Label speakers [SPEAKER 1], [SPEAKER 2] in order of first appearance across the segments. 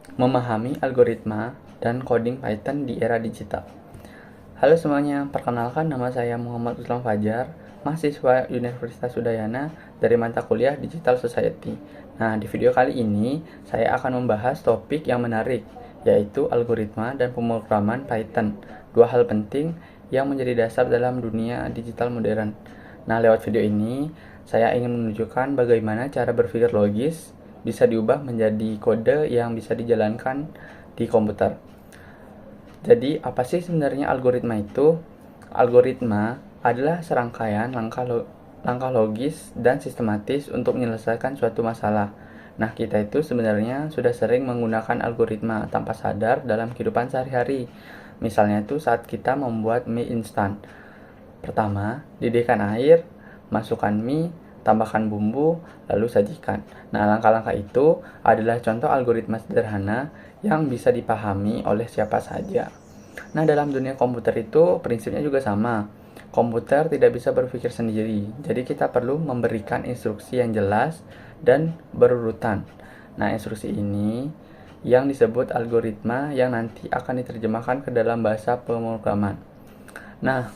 [SPEAKER 1] Memahami algoritma dan coding Python di era digital. Halo semuanya, perkenalkan nama saya Muhammad Uslam Fajar, mahasiswa Universitas Udayana dari mata kuliah Digital Society. Nah, di video kali ini saya akan membahas topik yang menarik, yaitu algoritma dan pemrograman Python, dua hal penting yang menjadi dasar dalam dunia digital modern. Nah, lewat video ini, saya ingin menunjukkan bagaimana cara berpikir logis bisa diubah menjadi kode yang bisa dijalankan di komputer. Jadi, apa sih sebenarnya algoritma itu? Algoritma adalah serangkaian langkah logis dan sistematis untuk menyelesaikan suatu masalah. Nah, kita itu sebenarnya sudah sering menggunakan algoritma tanpa sadar dalam kehidupan sehari-hari. Misalnya itu saat kita membuat mie instan. Pertama, didihkan air, masukkan mie, tambahkan bumbu, lalu sajikan. Nah, langkah-langkah itu adalah contoh algoritma sederhana yang bisa dipahami oleh siapa saja. Nah, dalam dunia komputer itu prinsipnya juga sama. Komputer tidak bisa berpikir sendiri, jadi kita perlu memberikan instruksi yang jelas dan berurutan. Nah, instruksi ini yang disebut algoritma yang nanti akan diterjemahkan ke dalam bahasa pemrograman. Nah,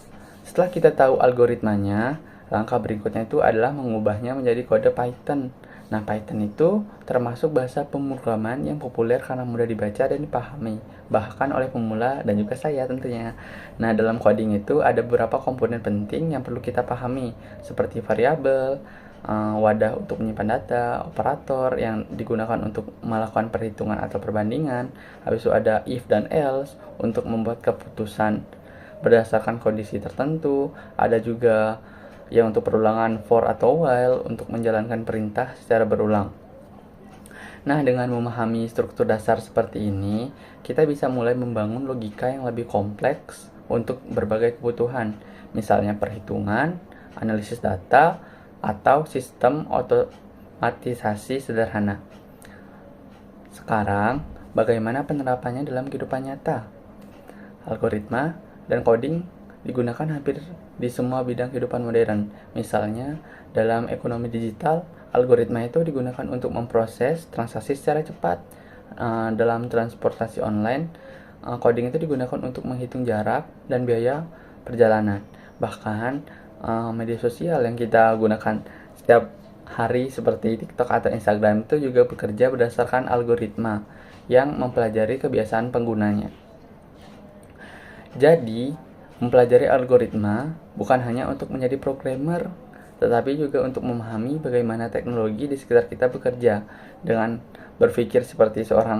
[SPEAKER 1] setelah kita tahu algoritmanya, langkah berikutnya itu adalah mengubahnya menjadi kode Python. Nah, Python itu termasuk bahasa pemrograman yang populer karena mudah dibaca dan dipahami, bahkan oleh pemula dan juga saya tentunya. Nah, dalam coding itu ada beberapa komponen penting yang perlu kita pahami, seperti variabel, wadah untuk menyimpan data, operator yang digunakan untuk melakukan perhitungan atau perbandingan, habis itu ada if dan else untuk membuat keputusan berdasarkan kondisi tertentu, ada juga yang untuk perulangan for atau while untuk menjalankan perintah secara berulang. Nah, dengan memahami struktur dasar seperti ini, kita bisa mulai membangun logika yang lebih kompleks untuk berbagai kebutuhan, misalnya perhitungan, analisis data, atau sistem otomatisasi sederhana. Sekarang, bagaimana penerapannya dalam kehidupan nyata? Algoritma dan coding digunakan hampir di semua bidang kehidupan modern. Misalnya, dalam ekonomi digital, algoritma itu digunakan untuk memproses transaksi secara cepat. Dalam transportasi online, coding itu digunakan untuk menghitung jarak dan biaya perjalanan. Bahkan, media sosial yang kita gunakan setiap hari seperti TikTok atau Instagram itu juga bekerja berdasarkan algoritma yang mempelajari kebiasaan penggunanya. Jadi, mempelajari algoritma bukan hanya untuk menjadi programmer, tetapi juga untuk memahami bagaimana teknologi di sekitar kita bekerja. Dengan berpikir seperti seorang